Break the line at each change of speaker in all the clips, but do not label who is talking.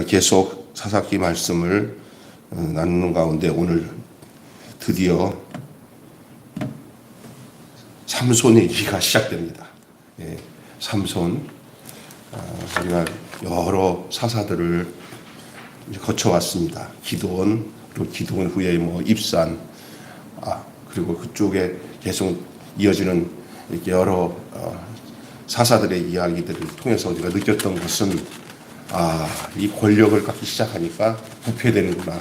계속 사사기 말씀을 나누는 가운데 오늘 드디어 삼손의 얘기가 시작됩니다. 예, 삼손, 우리가 여러 사사들을 거쳐왔습니다. 기드온, 그리고 기드온 후에 입산, 그리고 그쪽에 계속 이어지는 이렇게 여러 사사들의 이야기들을 통해서 우리가 느꼈던 것은 이 권력을 갖기 시작하니까 부패되는구나.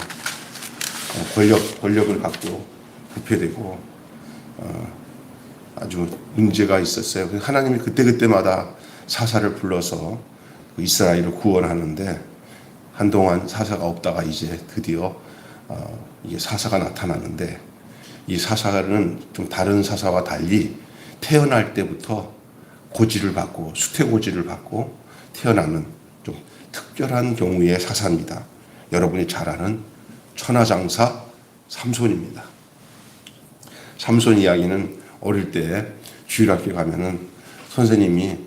권력을 갖고 부패되고 아주 문제가 있었어요. 하나님이 그때마다 사사를 불러서 이스라엘을 구원하는데 한동안 사사가 없다가 이제 드디어 이게 사사가 나타나는데, 이 사사는 좀 다른 사사와 달리 태어날 때부터 고지를 받고 수태고지를 받고 태어나는 좀 특별한 경우의 사사입니다. 여러분이 잘 아는 천하장사 삼손입니다. 삼손 이야기는 어릴 때 주일학교 가면은 선생님이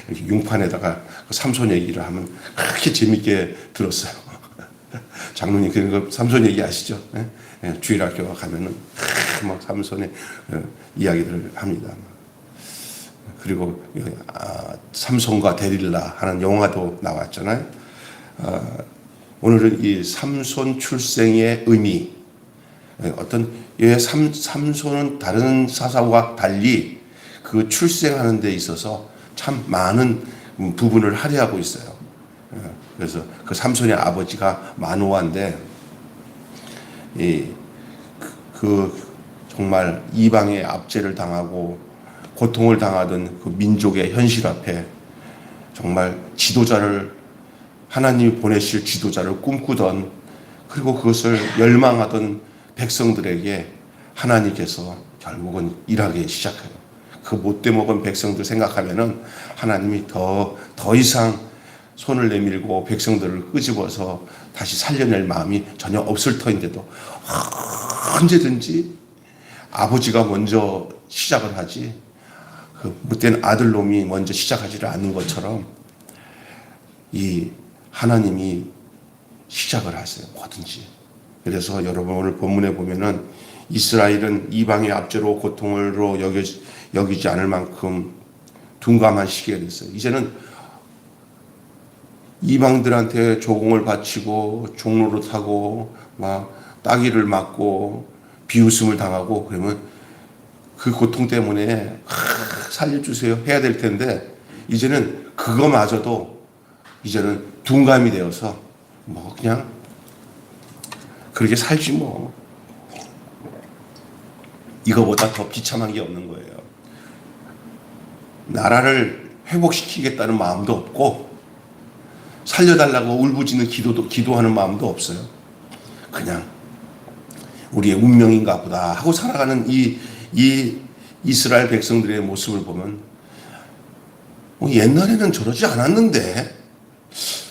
이렇게 융판에다가 삼손 얘기를 하면 그렇게 재밌게 들었어요. 장로님 그 삼손 얘기 아시죠? 주일학교 가면은 막 삼손의 이야기들을 합니다. 그리고 삼손과 데릴라 하는 영화도 나왔잖아요. 오늘은 이 삼손 출생의 의미, 어떤 삼손은 다른 사사와 달리 그 출생하는 데 있어서 참 많은 부분을 할애하고 있어요. 그래서 그 삼손의 아버지가 마노아인데, 정말 이방의 압제를 당하고 고통을 당하던 그 민족의 현실 앞에 정말 하나님이 보내실 지도자를 꿈꾸던, 그리고 그것을 열망하던 백성들에게 하나님께서 결국은 일하기 시작해요. 그 못돼 먹은 백성들 생각하면은 하나님이 더 이상 손을 내밀고 백성들을 끄집어서 다시 살려낼 마음이 전혀 없을 터인데도 언제든지 아버지가 먼저 시작을 하지, 그 못된 아들놈이 먼저 시작하지를 않는 것처럼 이 하나님이 시작을 하세요, 뭐든지. 그래서 여러분 오늘 본문에 보면은 이스라엘은 이방의 압제로 고통으로 여기지 않을 만큼 둔감한 시기가 됐어요. 이제는 이방들한테 조공을 바치고 종로를 타고 막 따귀를 맞고 비웃음을 당하고 그러면 그 고통 때문에 살려주세요 해야 될 텐데, 이제는 그거마저도 이제는 둔감이 되어서 그냥 그렇게 살지 이거보다 더 비참한 게 없는 거예요. 나라를 회복시키겠다는 마음도 없고 살려달라고 울부짖는 기도하는 마음도 없어요. 그냥 우리의 운명인가 보다 하고 살아가는 이 이스라엘 백성들의 모습을 보면 옛날에는 저러지 않았는데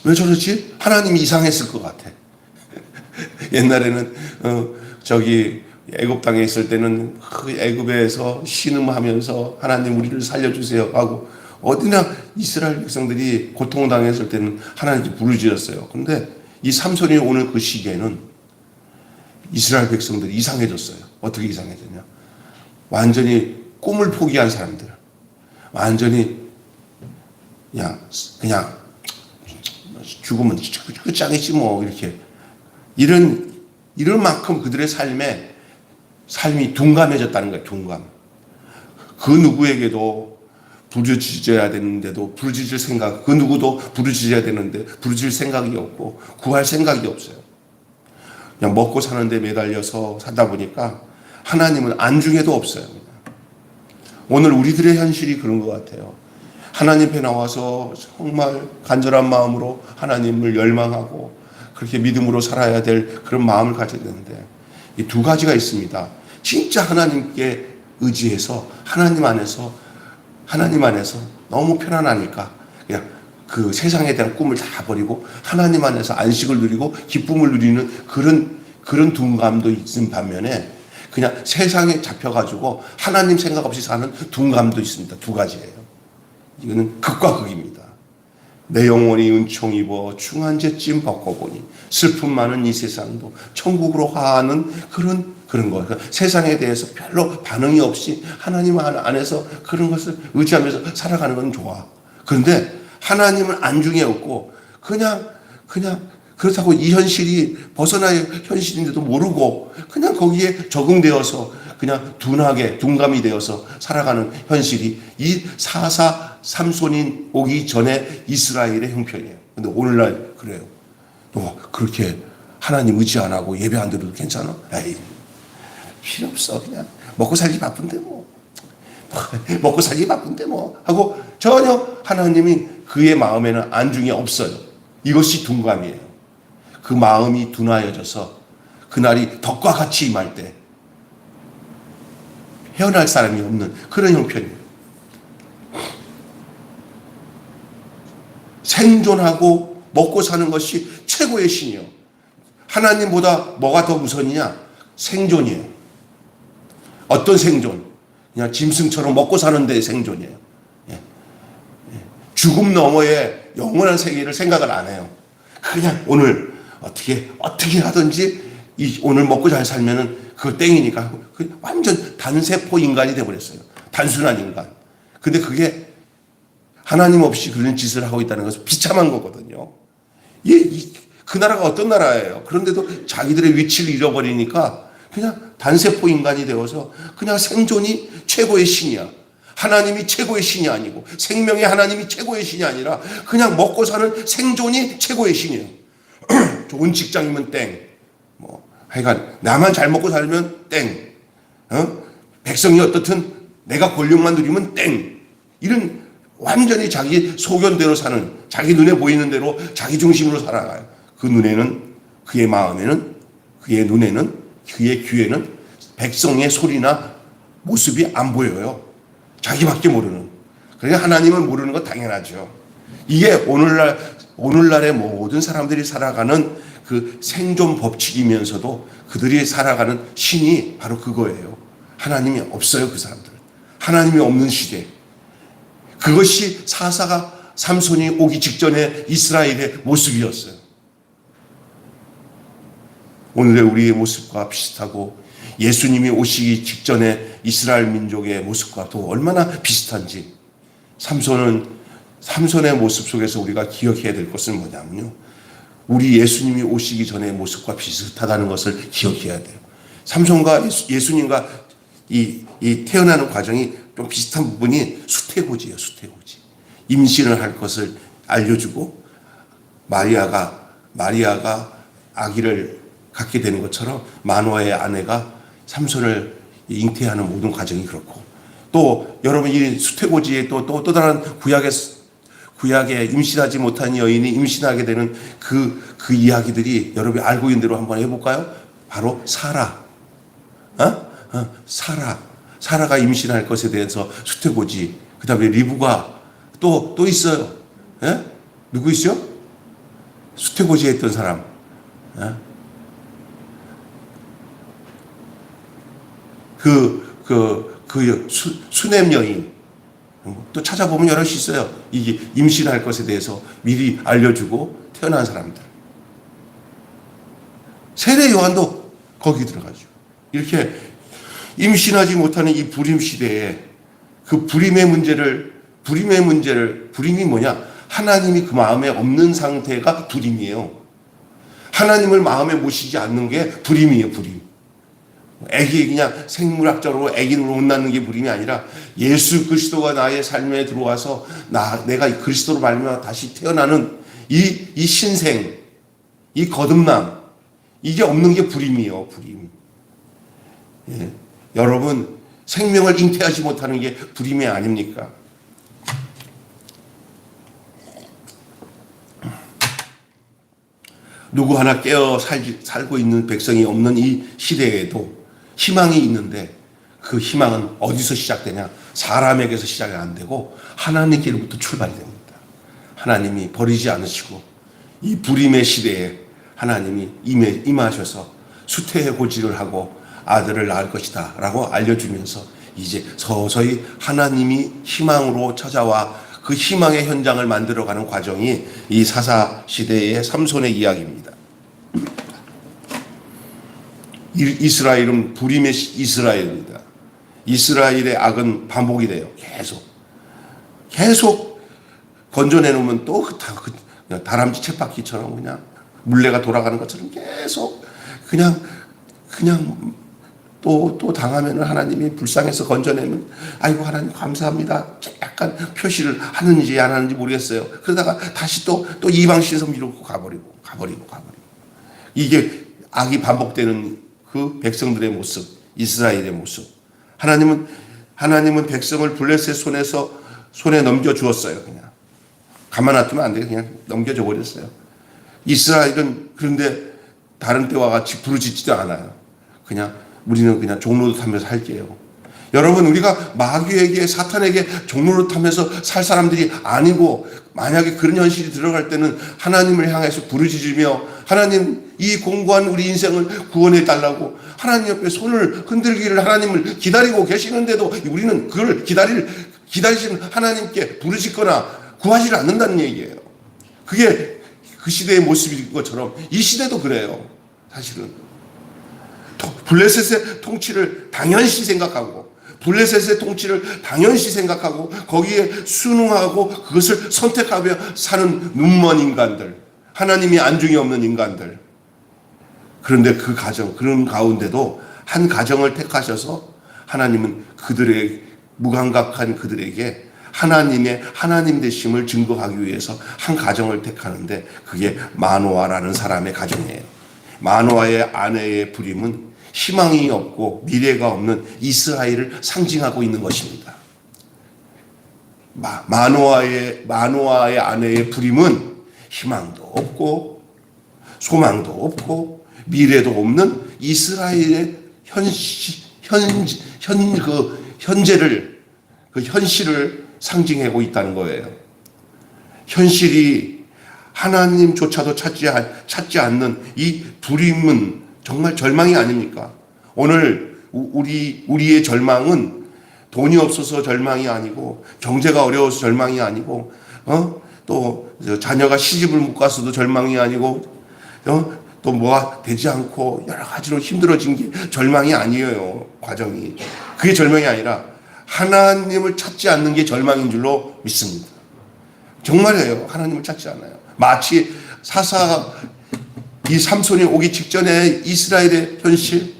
왜 저러지? 하나님이 이상했을 것 같아. 옛날에는 애굽 땅에 있을 때는 그 애굽에서 신음하면서 하나님 우리를 살려주세요 하고, 어디나 이스라엘 백성들이 고통당했을 때는 하나님께 부르짖었어요. 그런데 이 삼손이 오늘 그 시기에는 이스라엘 백성들이 이상해졌어요. 어떻게 이상해졌냐? 완전히 꿈을 포기한 사람들, 완전히 그냥 죽으면 끝장이지 이렇게, 이런 만큼 그들의 삶이 둔감해졌다는 거예요. 둔감. 그 누구에게도 부르짖어야 되는데도 부르짖을 생각, 그 누구도 부르짖어야 되는데 부르짖을 생각이 없고 구할 생각이 없어요. 그냥 먹고 사는데 매달려서 살다 보니까 하나님은 안중에도 없어요. 오늘 우리들의 현실이 그런 것 같아요. 하나님 앞에 나와서 정말 간절한 마음으로 하나님을 열망하고 그렇게 믿음으로 살아야 될 그런 마음을 가져야 되는데, 이 두 가지가 있습니다. 진짜 하나님께 의지해서 하나님 안에서 너무 편안하니까 그냥 그 세상에 대한 꿈을 다 버리고 하나님 안에서 안식을 누리고 기쁨을 누리는 그런 둔감도 있는 반면에, 그냥 세상에 잡혀가지고 하나님 생각 없이 사는 둔감도 있습니다. 두 가지예요. 이거는 극과 극입니다. 내 영혼이 은총 입어 중한 죄짐 벗고보니 슬픔 많은 이 세상도 천국으로 화하는 그런 거. 그러니까 세상에 대해서 별로 반응이 없이 하나님 안에서 그런 것을 의지하면서 살아가는 건 좋아. 그런데 하나님은 안중에 없고 그냥 그렇다고 이 현실이 벗어나의 현실인데도 모르고 그냥 거기에 적응되어서 그냥 둔감이 되어서 살아가는 현실이 이 4.4 삼손이 오기 전에 이스라엘의 형편이에요. 근데 오늘날 그래요. 그렇게 하나님 의지 안 하고 예배 안 드려도 괜찮아? 에이, 필요 없어. 그냥 먹고 살기 바쁜데 뭐. 먹고 살기 바쁜데 뭐. 하고 전혀 하나님이 그의 마음에는 안중이 없어요. 이것이 둔감이에요. 그 마음이 둔하여져서 그날이 덕과 같이 임할 때 헤어날 사람이 없는 그런 형편이에요. 생존하고 먹고 사는 것이 최고의 신이요. 하나님보다 뭐가 더 우선이냐? 생존이에요. 어떤 생존? 그냥 짐승처럼 먹고 사는 데의 생존이에요. 죽음 너머의 영원한 세계를 생각을 안 해요. 그냥 오늘 어떻게 하든지 오늘 먹고 잘 살면은 그거 땡이니까 완전 단세포 인간이 되어버렸어요. 단순한 인간. 근데 그게 하나님 없이 그런 짓을 하고 있다는 것은 비참한 거거든요. 그 나라가 어떤 나라예요? 그런데도 자기들의 위치를 잃어버리니까 그냥 단세포 인간이 되어서 그냥 생존이 최고의 신이야. 하나님이 최고의 신이 아니고 생명의 하나님이 최고의 신이 아니라 그냥 먹고 사는 생존이 최고의 신이에요. 좋은 직장이면 땡. 하여간 나만 잘 먹고 살면 땡. 백성이 어떻든 내가 권력만 누리면 땡. 이런 완전히 자기 소견대로 사는, 자기 눈에 보이는 대로 자기 중심으로 살아가요. 그 눈에는, 그의 마음에는, 그의 눈에는, 그의 귀에는 백성의 소리나 모습이 안 보여요. 자기밖에 모르는. 그러니까 하나님을 모르는 건 당연하죠. 이게 오늘날의 모든 사람들이 살아가는 그 생존 법칙이면서도 그들이 살아가는 신이 바로 그거예요. 하나님이 없어요, 그 사람들은. 하나님이 없는 시대. 그것이 4.4가 삼손이 오기 직전에 이스라엘의 모습이었어요. 오늘의 우리의 모습과 비슷하고 예수님이 오시기 직전에 이스라엘 민족의 모습과 또 얼마나 비슷한지 삼손의 모습 속에서 우리가 기억해야 될 것은 뭐냐면요. 우리 예수님이 오시기 전의 모습과 비슷하다는 것을 기억해야 돼요. 삼손과 예수님과 이 태어나는 과정이 좀 비슷한 부분이 수태고지예요. 수태고지. 임신을 할 것을 알려주고 마리아가 아기를 갖게 되는 것처럼 마노아의 아내가 삼손을 잉태하는 모든 과정이 그렇고 또 여러분 이 수태고지에 또 다른 구약에 임신하지 못한 여인이 임신하게 되는 그 이야기들이 여러분이 알고 있는 대로 한번 해볼까요? 바로 사라. 사라가 임신할 것에 대해서 수태고지. 그 다음에 리브가 또 있어요. 예? 누구 있어요? 수태고지 했던 사람. 예? 수넴 여인. 또 찾아보면 여럿이 있어요. 이게 임신할 것에 대해서 미리 알려주고 태어난 사람들. 세례 요한도 거기 들어가죠. 이렇게 임신하지 못하는 이 불임 시대에 그 불임이 뭐냐? 하나님이 그 마음에 없는 상태가 불임이에요. 하나님을 마음에 모시지 않는 게 불임이에요, 불임. 애기 그냥 생물학적으로 애기를 못 낳는 게 불임이 아니라 예수 그리스도가 나의 삶에 들어와서 내가 그리스도로 말미암아 다시 태어나는 이 신생, 이 거듭남, 이게 없는 게 불임이에요, 불임. 예. 여러분 생명을 잉태하지 못하는 게 불임이 아닙니까? 누구 하나 깨어 살고 있는 백성이 없는 이 시대에도 희망이 있는데 그 희망은 어디서 시작되냐? 사람에게서 시작이 안 되고 하나님께로부터 출발이 됩니다. 하나님이 버리지 않으시고 이 불임의 시대에 하나님이 임하셔서 수태고지를 하고 아들을 낳을 것이다 라고 알려주면서 이제 서서히 하나님이 희망으로 찾아와 그 희망의 현장을 만들어가는 과정이 이 사사 시대의 삼손의 이야기입니다. 이스라엘은 불임의 이스라엘입니다. 이스라엘의 악은 반복이 돼요. 계속 건져내놓으면 또 그냥 다람쥐 쳇바퀴처럼 그냥 물레가 돌아가는 것처럼 계속 그냥 또 당하면 하나님이 불쌍해서 건져내면 아이고 하나님 감사합니다. 약간 표시를 하는지 안 하는지 모르겠어요. 그러다가 다시 또 이방 신성 미루고 가버리고. 이게 악이 반복되는 그 백성들의 모습, 이스라엘의 모습. 하나님은 백성을 블레셋 손에 넘겨주었어요. 그냥 가만 놔두면 안 돼요. 그냥 넘겨줘 버렸어요. 이스라엘은 그런데 다른 때와 같이 부르짖지도 않아요. 우리는 그냥 종로를 타면서 할게요. 여러분, 우리가 마귀에게, 사탄에게 종로를 타면서 살 사람들이 아니고, 만약에 그런 현실이 들어갈 때는 하나님을 향해서 부르짖으며, 하나님, 이 공고한 우리 인생을 구원해 달라고 하나님 옆에 손을 흔들기를 하나님을 기다리고 계시는데도 우리는 그걸 기다리시는 하나님께 부르짖거나 구하지 않는다는 얘기예요. 그게 그 시대의 모습인 것처럼 이 시대도 그래요. 사실은 블레셋의 통치를 당연시 생각하고, 블레셋의 통치를 당연시 생각하고 거기에 순응하고 그것을 선택하며 사는 눈먼 인간들, 하나님이 안중이 없는 인간들. 그런데 그런 가운데도 한 가정을 택하셔서 하나님은 그들의 무감각한 그들에게 하나님 되심을 증거하기 위해서 한 가정을 택하는데, 그게 마노아라는 사람의 가정이에요. 마노아의 아내의 불임은 희망이 없고 미래가 없는 이스라엘을 상징하고 있는 것입니다. 마노아의 아내의 불임은 희망도 없고 소망도 없고 미래도 없는 이스라엘의 현재를, 그 현실을 상징하고 있다는 거예요. 현실이 하나님조차도 찾지 않는 이 불임은 정말 절망이 아닙니까? 오늘 우리의 절망은 돈이 없어서 절망이 아니고, 경제가 어려워서 절망이 아니고, 또 자녀가 시집을 못 갔어도 절망이 아니고, 또 뭐가 되지 않고 여러 가지로 힘들어진 게 절망이 아니에요. 과정이. 그게 절망이 아니라 하나님을 찾지 않는 게 절망인 줄로 믿습니다. 정말이에요. 하나님을 찾지 않아요. 마치 이 삼손이 오기 직전에 이스라엘의 현실,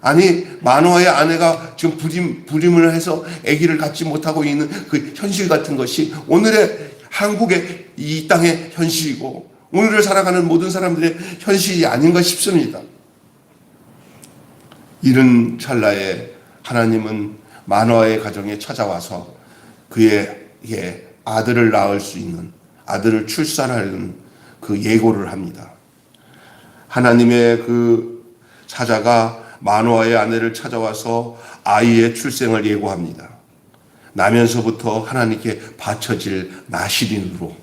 아니 마노아의 아내가 지금 불임을 해서 아기를 갖지 못하고 있는 그 현실 같은 것이 오늘의 한국의 이 땅의 현실이고, 오늘을 살아가는 모든 사람들의 현실이 아닌가 싶습니다. 이런 찰나에 하나님은 마노아의 가정에 찾아와서 그에게 아들을 낳을 수 있는, 아들을 출산하는 그 예고를 합니다. 하나님의 그 사자가 마노아의 아내를 찾아와서 아이의 출생을 예고합니다. 나면서부터 하나님께 바쳐질 나실인으로.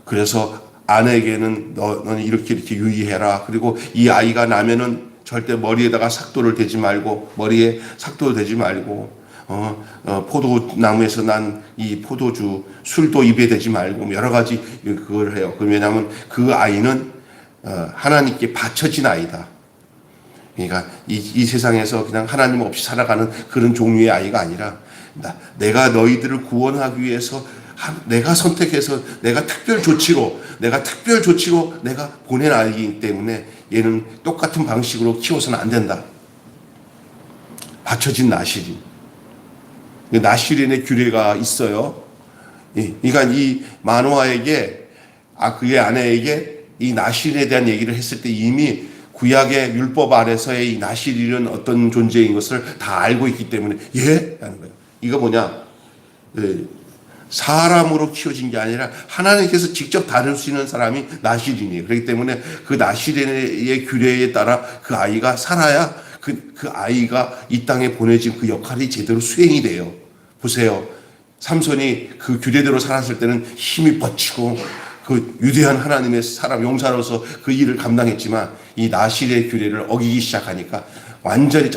그래서 아내에게는 너는 이렇게 유의해라. 그리고 이 아이가 나면은 절대 머리에다가 삭도를 대지 말고, 머리에 삭도를 대지 말고, 포도나무에서 난 이 포도주, 술도 입에 대지 말고, 여러 가지 그걸 해요. 왜냐하면 그 아이는 하나님께 바쳐진 아이다. 그러니까 이 세상에서 그냥 하나님 없이 살아가는 그런 종류의 아이가 아니라, 내가 너희들을 구원하기 위해서 내가 선택해서 내가 특별 조치로 내가 보낸 아이이기 때문에 얘는 똑같은 방식으로 키워서는 안 된다. 바쳐진 나실인. 나실인의 규례가 있어요. 그러니까 이 마노아에게, 그의 아내에게 이 나실인에 대한 얘기를 했을 때 이미 구약의 율법 아래서의 이 나실인은 어떤 존재인 것을 다 알고 있기 때문에 하는 거예요. 이거 뭐냐? 사람으로 키워진 게 아니라 하나님께서 직접 다루시는 사람이 나실인이에요. 그렇기 때문에 그 나실인의 규례에 따라 그 아이가 살아야 그 아이가 이 땅에 보내진 그 역할이 제대로 수행이 돼요. 보세요. 삼손이 그 규례대로 살았을 때는 힘이 뻗치고 그 위대한 하나님의 사람 용사로서 그 일을 감당했지만, 이 나실의 규례를 어기기 시작하니까 완전히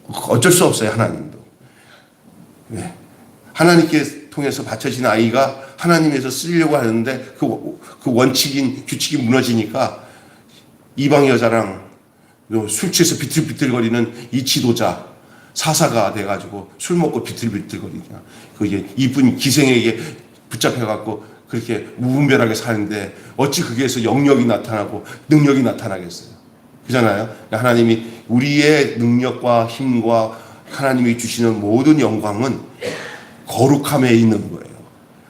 어쩔 수 없어요. 하나님도. 하나님께 통해서 바쳐진 아이가 하나님에서 쓰려고 하는데 그 원칙인 규칙이 무너지니까 이방 여자랑 술 취해서 비틀비틀거리는 이 지도자 사사가 돼가지고 술 먹고 비틀비틀거리냐 그 이쁜 기생에게 붙잡혀갖고 그렇게 무분별하게 사는데 어찌 거기에서 영역이 나타나고 능력이 나타나겠어요. 그잖아요. 하나님이 우리의 능력과 힘과 하나님이 주시는 모든 영광은 거룩함에 있는 거예요.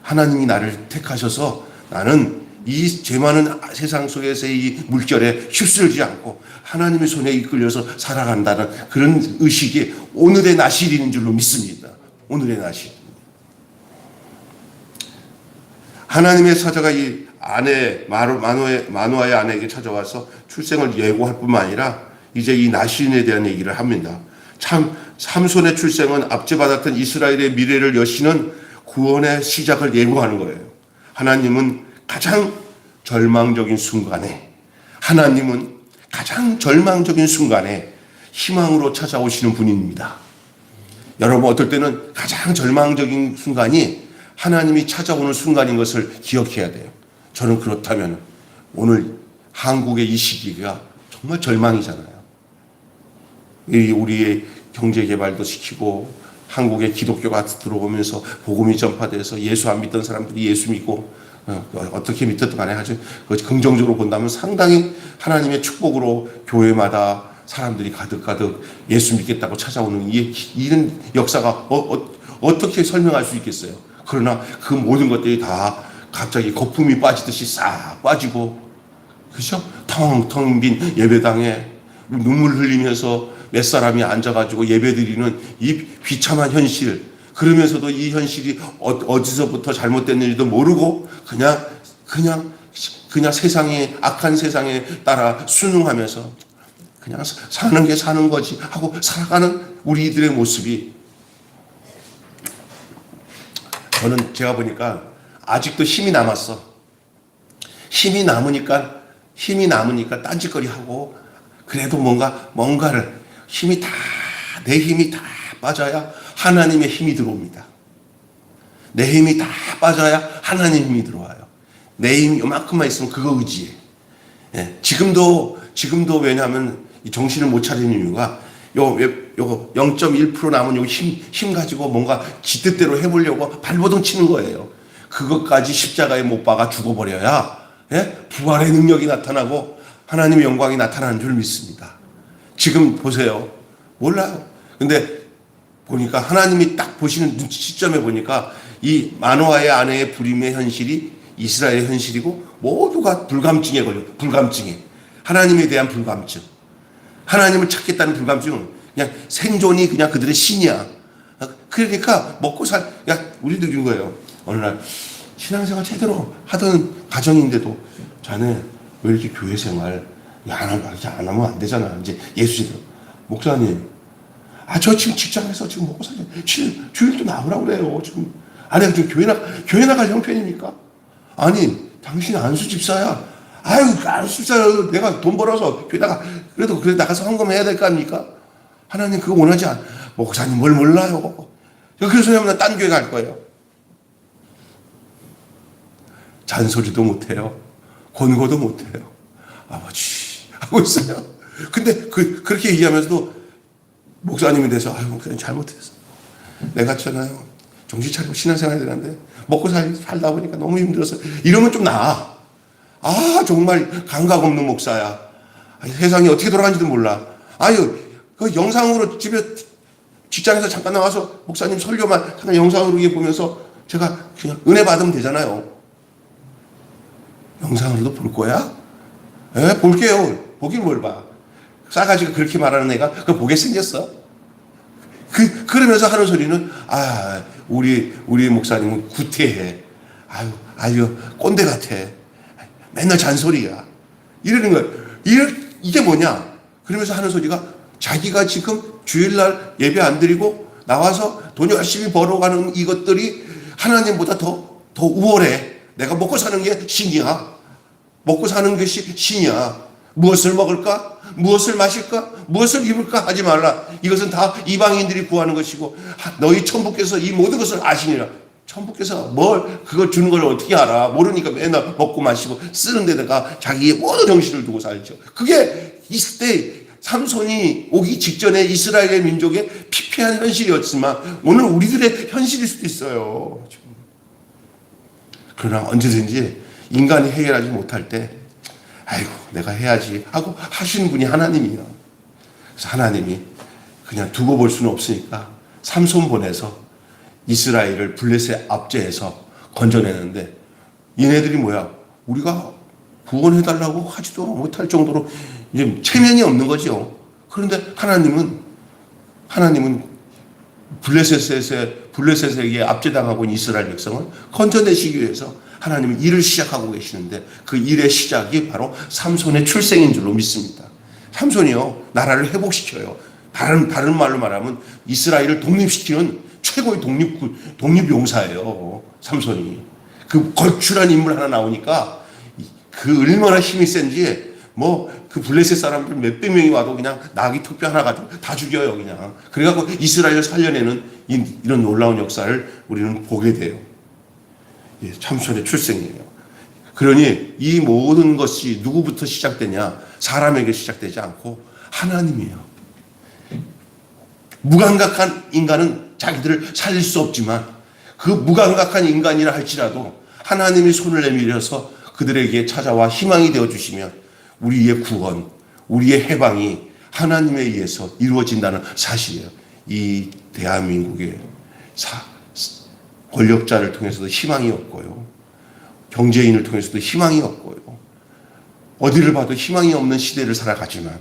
하나님이 나를 택하셔서 나는 이 죄 많은 세상 속에서의 이 물결에 휩쓸지 않고 하나님의 손에 이끌려서 살아간다는 그런 의식이 오늘의 나실인 줄로 믿습니다. 오늘의 나실. 하나님의 사자가 이 아내 마노아의 아내에게 찾아와서 출생을 예고할 뿐만 아니라 이제 이 나실인에 대한 얘기를 합니다. 참 삼손의 출생은 압제받았던 이스라엘의 미래를 여시는 구원의 시작을 예고하는 거예요. 하나님은 가장 절망적인 순간에 희망으로 찾아오시는 분입니다. 여러분 어떨 때는 가장 절망적인 순간이 하나님이 찾아오는 순간인 것을 기억해야 돼요. 저는 그렇다면 오늘 한국의 이 시기가 정말 절망이잖아요. 우리의 경제 개발도 시키고 한국에 기독교가 들어오면서 복음이 전파돼서 예수 안 믿던 사람들이 예수 믿고 어떻게 믿든 간에 아주 긍정적으로 본다면 상당히 하나님의 축복으로 교회마다 사람들이 가득가득 예수 믿겠다고 찾아오는 이런 역사가 어떻게 설명할 수 있겠어요. 그러나 그 모든 것들이 다 갑자기 거품이 빠지듯이 싹 빠지고 그렇죠? 텅텅 빈 예배당에 눈물 흘리면서 몇 사람이 앉아가지고 예배드리는 이 비참한 현실, 그러면서도 이 현실이 어디서부터 잘못됐는지도 모르고 그냥 세상에 악한 세상에 따라 순응하면서 그냥 사는 게 사는 거지 하고 살아가는 우리들의 모습이 저는 제가 보니까 아직도 힘이 남았어. 힘이 남으니까 딴짓거리 하고 그래도 뭔가를 내 힘이 다 빠져야 하나님의 힘이 들어옵니다. 내 힘이 다 빠져야 하나님의 힘이 들어와요. 내 힘이 요만큼만 있으면 그거 의지해. 예, 지금도 왜냐하면 정신을 못 차리는 이유가 요거 0.1% 남은 요 힘 가지고 뭔가 지 뜻대로 해보려고 발버둥 치는 거예요. 그것까지 십자가에 못 박아 죽어버려야 부활의 능력이 나타나고 하나님의 영광이 나타나는 줄 믿습니다. 지금 보세요. 몰라요. 근데 보니까 하나님이 딱 보시는 시점에 보니까 이 마노아의 아내의 불임의 현실이 이스라엘의 현실이고 모두가 불감증에 걸려. 불감증에. 하나님에 대한 불감증. 하나님을 찾겠다는 불감증은 그냥 생존이 그냥 그들의 신이야. 그러니까 우리도 이런 거예요. 어느 날 신앙생활 제대로 하던 가정인데도 자네 왜 이렇게 교회 생활 안 하면 안 되잖아. 이제 예수 제대로. 목사님, 저 지금 직장에서 지금 먹고 살죠. 주일도 나오라고 그래요. 지금. 내가 지금 교회 나갈 형편입니까? 아니, 당신 안수 집사야. 안수 집사야. 내가 돈 벌어서 교회다가, 그래도 나가서 헌금해야 될 거 아닙니까? 하나님 그거 원하지 않아. 목사님 뭘 몰라요. 그래서 하면 딴 교회 갈 거예요. 잔소리도 못해요. 권고도 못해요. 아버지 하고 있어요. 근데 그렇게 얘기하면서도 목사님에 대해서 목사님 잘못했어. 내가 있잖아요. 정신 차리고 신앙생활 해야 되는데 먹고 살다 보니까 너무 힘들었어. 이러면 좀 나아. 정말 감각 없는 목사야. 세상이 어떻게 돌아가는지도 몰라. 그 영상으로 직장에서 잠깐 나와서 목사님 설교만 잠깐 영상으로 보면서 제가 그냥 은혜 받으면 되잖아요. 영상으로도 볼 거야? 볼게요. 보긴 뭘 봐. 싸가지가 그렇게 말하는 애가 그걸 보게 생겼어. 그러면서 하는 소리는 우리 목사님은 구태해. 아유 꼰대 같아. 맨날 잔소리야. 이러는 거야. 이게 뭐냐? 그러면서 하는 소리가 자기가 지금 주일날 예배 안 드리고 나와서 돈 열심히 벌어가는 이것들이 하나님보다 더 우월해. 내가 먹고 사는 게 신이야. 먹고 사는 것이 신이야. 무엇을 먹을까? 무엇을 마실까? 무엇을 입을까? 하지 말라. 이것은 다 이방인들이 구하는 것이고 너희 천부께서 이 모든 것을 아시니라. 천부께서 뭘 그걸 주는 걸 어떻게 알아? 모르니까 맨날 먹고 마시고 쓰는 데다가 자기의 모든 정신을 두고 살죠. 그게 있을 때 삼손이 오기 직전에 이스라엘 민족의 피폐한 현실이었지만 오늘 우리들의 현실일 수도 있어요. 그러나 언제든지 인간이 해결하지 못할 때 아이고 내가 해야지 하고 하시는 분이 하나님이에요. 그래서 하나님이 그냥 두고 볼 수는 없으니까 삼손 보내서 이스라엘을 블레셋 압제해서 건져내는데 얘네들이 뭐야? 우리가 구원해달라고 하지도 못할 정도로 이제 체면이 없는 거죠. 그런데 하나님은 블레셋에게 압제당하고 있는 이스라엘 백성을 건져내시기 위해서 하나님은 일을 시작하고 계시는데 그 일의 시작이 바로 삼손의 출생인 줄로 믿습니다. 삼손이요 나라를 회복시켜요. 다른 말로 말하면 이스라엘을 독립시키는 최고의 독립용사예요. 삼손이. 그 걸출한 인물 하나 나오니까 그 얼마나 힘이 센지 그 블레셋 사람들 몇백 명이 와도 그냥 나귀 투표 하나 가지고 다 죽여요 그냥. 그래갖고 이스라엘을 살려내는 이런 놀라운 역사를 우리는 보게 돼요. 삼손의 출생이에요. 그러니 이 모든 것이 누구부터 시작되냐? 사람에게 시작되지 않고 하나님이에요. 무감각한 인간은 자기들을 살릴 수 없지만 그 무감각한 인간이라 할지라도 하나님이 손을 내밀어서 그들에게 찾아와 희망이 되어주시면 우리의 구원, 우리의 해방이 하나님에 의해서 이루어진다는 사실이에요. 이 대한민국의 권력자를 통해서도 희망이 없고요. 경제인을 통해서도 희망이 없고요. 어디를 봐도 희망이 없는 시대를 살아가지만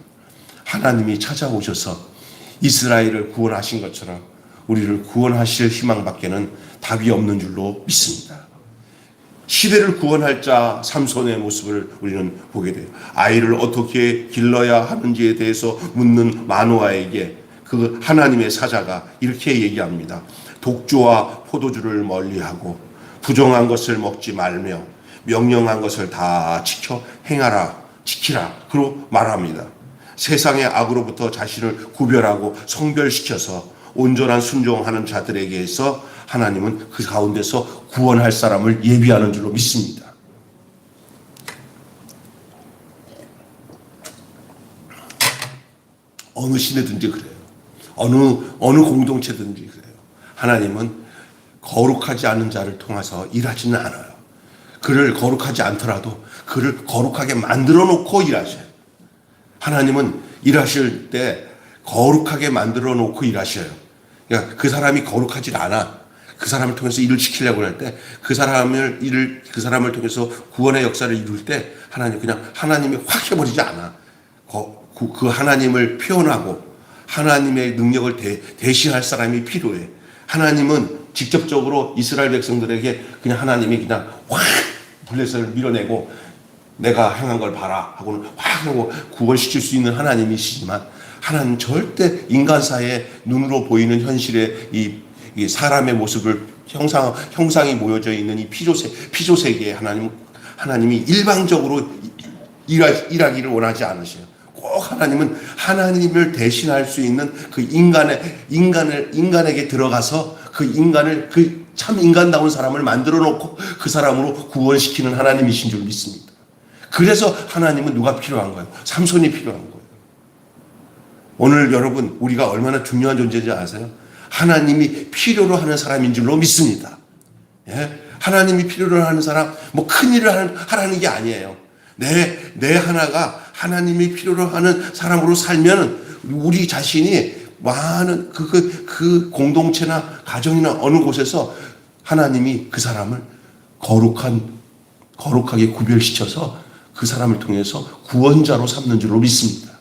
하나님이 찾아오셔서 이스라엘을 구원하신 것처럼 우리를 구원하실 희망밖에는 답이 없는 줄로 믿습니다. 시대를 구원할 자 삼손의 모습을 우리는 보게 돼요. 아이를 어떻게 길러야 하는지에 대해서 묻는 마노아에게 그 하나님의 사자가 이렇게 얘기합니다. 독주와 포도주를 멀리하고 부정한 것을 먹지 말며 명령한 것을 다 지키라. 그로 말합니다. 세상의 악으로부터 자신을 구별하고 성별시켜서 온전한 순종하는 자들에게서 하나님은 그 가운데서 구원할 사람을 예비하는 줄로 믿습니다. 어느 시대든지 그래요. 어느 공동체든지 그래요. 하나님은 거룩하지 않은 자를 통해서 일하지는 않아요. 그를 거룩하지 않더라도 그를 거룩하게 만들어 놓고 일하셔요. 하나님은 일하실 때 거룩하게 만들어 놓고 일하셔요. 그러니까 그 사람이 거룩하지 않아. 그 사람을 통해서 일을 시키려고 할 때 그 사람을 통해서 구원의 역사를 이룰 때 하나님 그냥 하나님이 확 해버리지 않아. 그 하나님을 표현하고 하나님의 능력을 대시할 사람이 필요해. 하나님은 직접적으로 이스라엘 백성들에게 그냥 하나님이 그냥 확 블레셋을 밀어내고 내가 행한 걸 봐라 하고는 확 하고 구원시킬 수 있는 하나님이시지만 하나님 절대 인간사의 눈으로 보이는 현실의 이 사람의 모습을 형상이 모여져 있는 이 피조세계에 하나님이 일방적으로 일하기를 원하지 않으셔요. 꼭 하나님은 하나님을 대신할 수 있는 그 인간에게 들어가서 그 인간을 참 인간다운 사람을 만들어 놓고 그 사람으로 구원시키는 하나님이신 줄 믿습니다. 그래서 하나님은 누가 필요한 거예요? 삼손이 필요한 거예요. 오늘 여러분 우리가 얼마나 중요한 존재인지 아세요? 하나님이 필요로 하는 사람인 줄로 믿습니다. 예? 하나님이 필요로 하는 사람, 큰 일을 하라는 게 아니에요. 내 하나가 하나님이 필요로 하는 사람으로 살면 우리 자신이 많은 그 공동체나 가정이나 어느 곳에서 하나님이 그 사람을 거룩하게 구별시켜서 그 사람을 통해서 구원자로 삼는 줄로 믿습니다.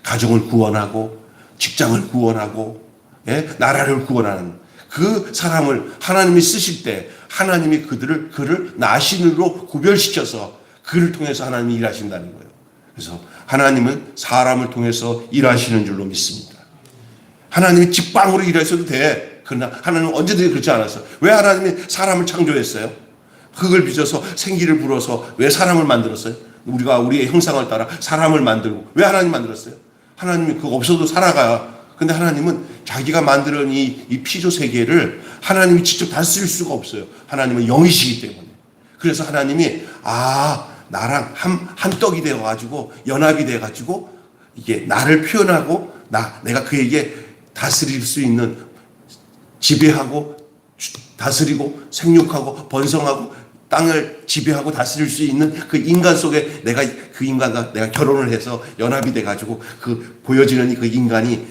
가정을 구원하고 직장을 구원하고 나라를 구원하는 그 사람을 하나님이 쓰실 때 하나님이 그를 나신으로 구별시켜서 그를 통해서 하나님이 일하신다는 거예요. 그래서 하나님은 사람을 통해서 일하시는 줄로 믿습니다. 하나님이 직방으로 일하셔도 돼. 그러나 하나님은 언제든지 그렇지 않았어요. 왜 하나님이 사람을 창조했어요? 흙을 빚어서 생기를 불어서 왜 사람을 만들었어요? 우리가 우리의 형상을 따라 사람을 만들고 왜 하나님 만들었어요? 하나님이 그거 없어도 살아가 근데 하나님은 자기가 만들어낸 이 피조 세계를 하나님이 직접 다스릴 수가 없어요. 하나님은 영이시기 때문에. 그래서 하나님이 나랑 한 떡이 되어가지고 연합이 돼가지고 이게 나를 표현하고 내가 그에게 다스릴 수 있는, 지배하고 다스리고 생육하고 번성하고 땅을 지배하고 다스릴 수 있는 그 인간 속에 내가 그 인간과 내가 결혼을 해서 연합이 돼가지고 그 보여지는 그 인간이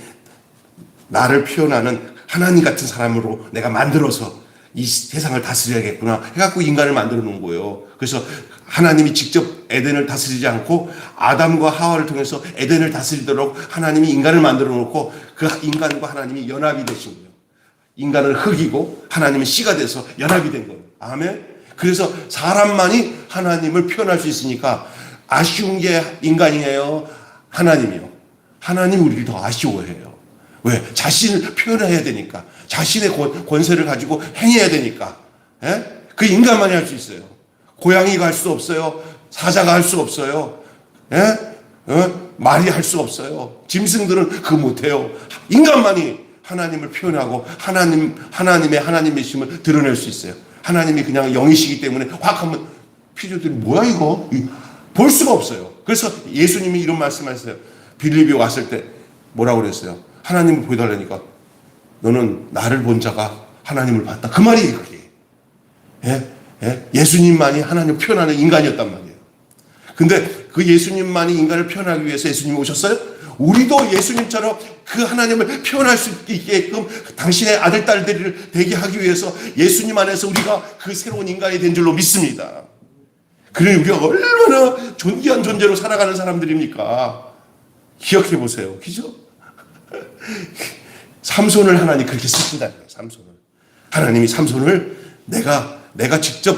나를 표현하는 하나님 같은 사람으로 내가 만들어서 이 세상을 다스려야겠구나 해갖고 인간을 만들어 놓은 거예요. 그래서 하나님이 직접 에덴을 다스리지 않고 아담과 하와를 통해서 에덴을 다스리도록 하나님이 인간을 만들어 놓고 그 인간과 하나님이 연합이 되신 거예요. 인간은 흙이고 하나님은 씨가 돼서 연합이 된 거예요. 아멘. 그래서 사람만이 하나님을 표현할 수 있으니까 아쉬운 게 인간이에요? 하나님이요? 하나님 우리를 더 아쉬워해요. 왜? 자신을 표현해야 되니까. 자신의 권세를 가지고 행해야 되니까. 예? 그 인간만이 할 수 있어요. 고양이가 할 수 없어요. 사자가 할 수 없어요. 예? 말이 할 수 없어요. 짐승들은 그거 못해요. 인간만이 하나님을 표현하고 하나님의 하나님이심을 드러낼 수 있어요. 하나님이 그냥 영이시기 때문에 확 하면 피조들이 뭐야 이거? 볼 수가 없어요. 그래서 예수님이 이런 말씀하셨어요. 빌립이 왔을 때 뭐라고 그랬어요? 하나님을 보여달라니까 너는 나를 본 자가 하나님을 봤다. 그 말이에요. 그게. 예수님만이 하나님을 표현하는 인간이었단 말이에요. 근데 그 예수님만이 인간을 표현하기 위해서 예수님이 오셨어요? 우리도 예수님처럼 그 하나님을 표현할 수 있게끔 당신의 아들, 딸들을 되게 하기 위해서 예수님 안에서 우리가 그 새로운 인간이 된 줄로 믿습니다. 그러니 우리가 얼마나 존귀한 존재로 살아가는 사람들입니까? 기억해 보세요. 그죠? 삼손을 하나님 그렇게 쓰신다는 거예요. 삼손을. 하나님이 삼손을 내가 직접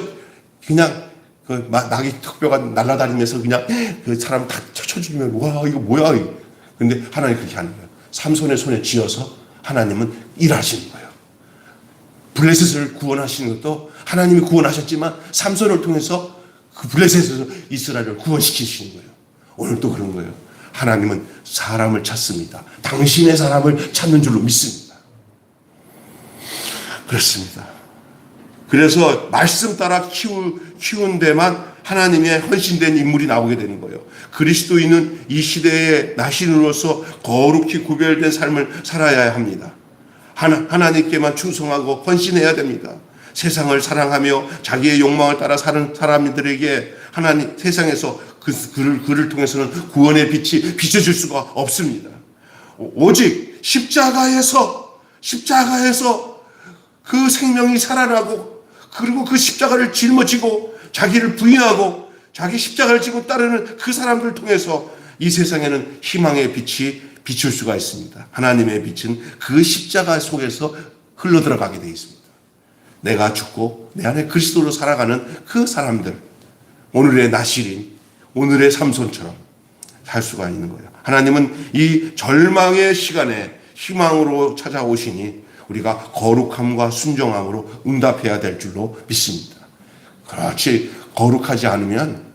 그냥 그 낙이 턱뼈가 날아다니면서 그냥 그 사람 다 쳐주면 와 이거 뭐야 이거. 근데 하나님 그렇게 하는 거예요. 삼손의 손에 쥐어서 하나님은 일하시는 거예요. 블레셋을 구원하시는 것도 하나님이 구원하셨지만 삼손을 통해서 그 블레셋에서 이스라엘을 구원시키시는 거예요. 오늘도 그런 거예요. 하나님은 사람을 찾습니다. 당신의 사람을 찾는 줄로 믿습니다. 그렇습니다. 그래서 말씀 따라 키운 데만 하나님의 헌신된 인물이 나오게 되는 거예요. 그리스도인은 이 시대의 나신으로서 거룩히 구별된 삶을 살아야 합니다. 하나님께만 충성하고 헌신해야 됩니다. 세상을 사랑하며 자기의 욕망을 따라 사는 사람들에게 하나님 세상에서 그를 통해서는 구원의 빛이 비춰질 수가 없습니다. 오직 십자가에서 그 생명이 살아나고 그리고 그 십자가를 짊어지고 자기를 부인하고 자기 십자가를 지고 따르는 그 사람들을 통해서 이 세상에는 희망의 빛이 비출 수가 있습니다. 하나님의 빛은 그 십자가 속에서 흘러들어가게 되어 있습니다. 내가 죽고 내 안에 그리스도로 살아가는 그 사람들, 오늘의 나실인, 오늘의 삼손처럼 살 수가 있는 거예요. 하나님은 이 절망의 시간에 희망으로 찾아오시니 우리가 거룩함과 순종함으로 응답해야 될 줄로 믿습니다. 그렇지 거룩하지 않으면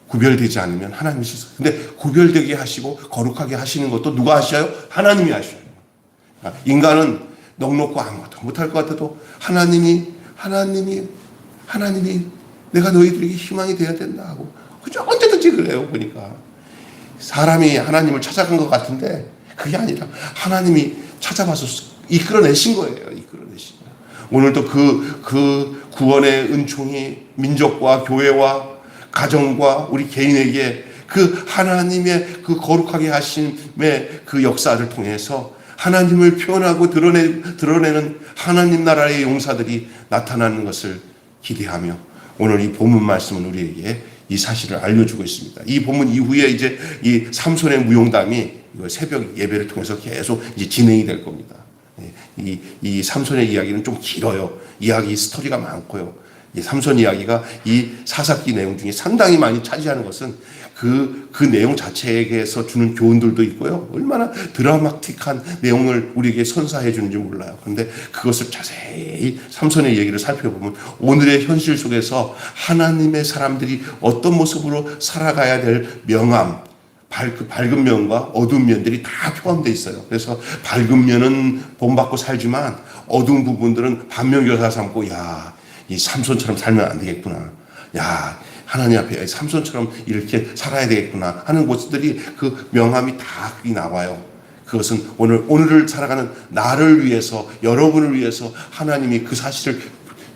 구별되지 않으면 하나님이 싫어요. 근데 구별되게 하시고 거룩하게 하시는 것도 누가 하셔요? 하나님이 하셔요. 인간은 넉넉고 아무것도 못할 것 같아도 하나님이 내가 너희들에게 희망이 되어야 된다 하고 그저 언제든지 그래요. 보니까 사람이 하나님을 찾아간 것 같은데 그게 아니라 하나님이 찾아봐서 이끌어내신 거예요. 이끌어내신 거예요. 오늘도 그 구원의 은총이 민족과 교회와 가정과 우리 개인에게 그 하나님의 그 거룩하게 하심의 그 역사를 통해서 하나님을 표현하고 드러내는 하나님 나라의 용사들이 나타나는 것을 기대하며 오늘 이 본문 말씀은 우리에게 이 사실을 알려주고 있습니다. 이 본문 이후에 이제 이 삼손의 무용담이 새벽 예배를 통해서 계속 이제 진행이 될 겁니다. 이 삼손의 이야기는 좀 길어요. 이야기 스토리가 많고요. 이 삼손 이야기가 이 사사기 내용 중에 상당히 많이 차지하는 것은 그 내용 자체에서 주는 교훈들도 있고요. 얼마나 드라마틱한 내용을 우리에게 선사해 주는지 몰라요. 그런데 그것을 자세히 삼손의 얘기를 살펴보면 오늘의 현실 속에서 하나님의 사람들이 어떤 모습으로 살아가야 될 명암, 그 밝은 면과 어두운 면들이 다 포함되어 있어요. 그래서 밝은 면은 본받고 살지만 어두운 부분들은 반면교사 삼고, 야, 이 삼손처럼 살면 안 되겠구나. 야, 하나님 앞에 삼손처럼 이렇게 살아야 되겠구나 하는 것들이 그 명함이 다 나와요. 그것은 오늘을 살아가는 나를 위해서, 여러분을 위해서 하나님이 그 사실을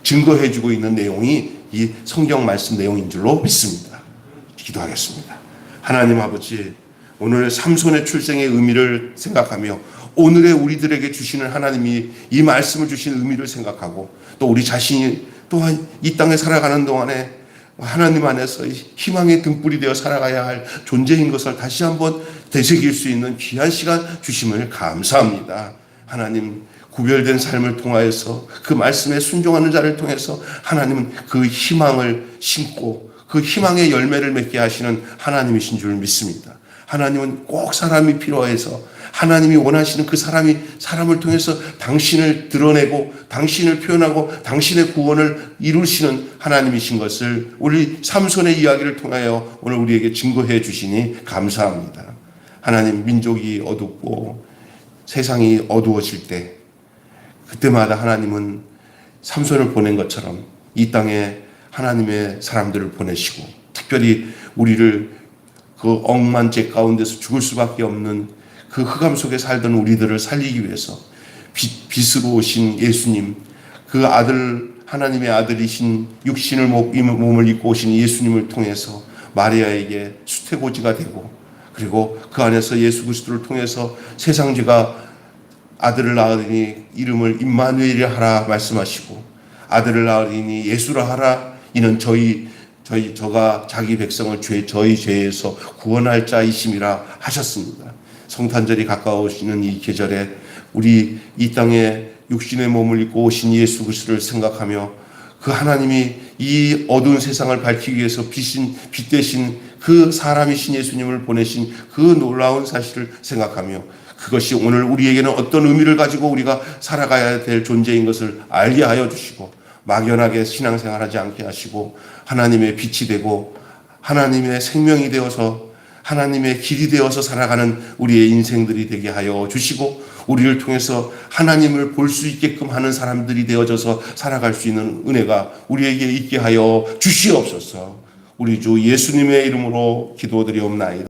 증거해주고 있는 내용이 이 성경 말씀 내용인 줄로 믿습니다. 기도하겠습니다. 하나님 아버지, 오늘 삼손의 출생의 의미를 생각하며 오늘의 우리들에게 주시는 하나님이 이 말씀을 주신 의미를 생각하고, 또 우리 자신이 또한 이 땅에 살아가는 동안에 하나님 안에서 희망의 등불이 되어 살아가야 할 존재인 것을 다시 한번 되새길 수 있는 귀한 시간 주심을 감사합니다. 하나님, 구별된 삶을 통하여서 그 말씀에 순종하는 자를 통해서 하나님은 그 희망을 심고 그 희망의 열매를 맺게 하시는 하나님이신 줄 믿습니다. 하나님은 꼭 사람이 필요해서 하나님이 원하시는 그 사람을 통해서 당신을 드러내고 당신을 표현하고 당신의 구원을 이루시는 하나님이신 것을 우리 삼손의 이야기를 통하여 오늘 우리에게 증거해 주시니 감사합니다. 하나님, 민족이 어둡고 세상이 어두워질 때 그때마다 하나님은 삼손을 보낸 것처럼 이 땅에 하나님의 사람들을 보내시고, 특별히 우리를 그 억만죄 가운데서 죽을 수밖에 없는 그 흑암 속에 살던 우리들을 살리기 위해서 빛으로 오신 예수님, 그 아들, 하나님의 아들이신 육신을 몸을 입고 오신 예수님을 통해서 마리아에게 수태고지가 되고, 그리고 그 안에서 예수 그리스도를 통해서 세상 죄가 아들을 낳으니 이름을 임마누엘이라 하라 말씀하시고, 아들을 낳으니 예수라 하라, 이는 저가 자기 백성을 저희 죄에서 구원할 자이심이라 하셨습니다. 성탄절이 가까우시는 이 계절에 우리 이 땅에 육신의 몸을 입고 오신 예수 그리스도를 생각하며 그 하나님이 이 어두운 세상을 밝히기 위해서 빛 대신 그 사람이신 예수님을 보내신 그 놀라운 사실을 생각하며, 그것이 오늘 우리에게는 어떤 의미를 가지고 우리가 살아가야 될 존재인 것을 알게 하여 주시고, 막연하게 신앙생활하지 않게 하시고 하나님의 빛이 되고 하나님의 생명이 되어서 하나님의 길이 되어서 살아가는 우리의 인생들이 되게 하여 주시고, 우리를 통해서 하나님을 볼 수 있게끔 하는 사람들이 되어져서 살아갈 수 있는 은혜가 우리에게 있게 하여 주시옵소서. 우리 주 예수님의 이름으로 기도드리옵나이다.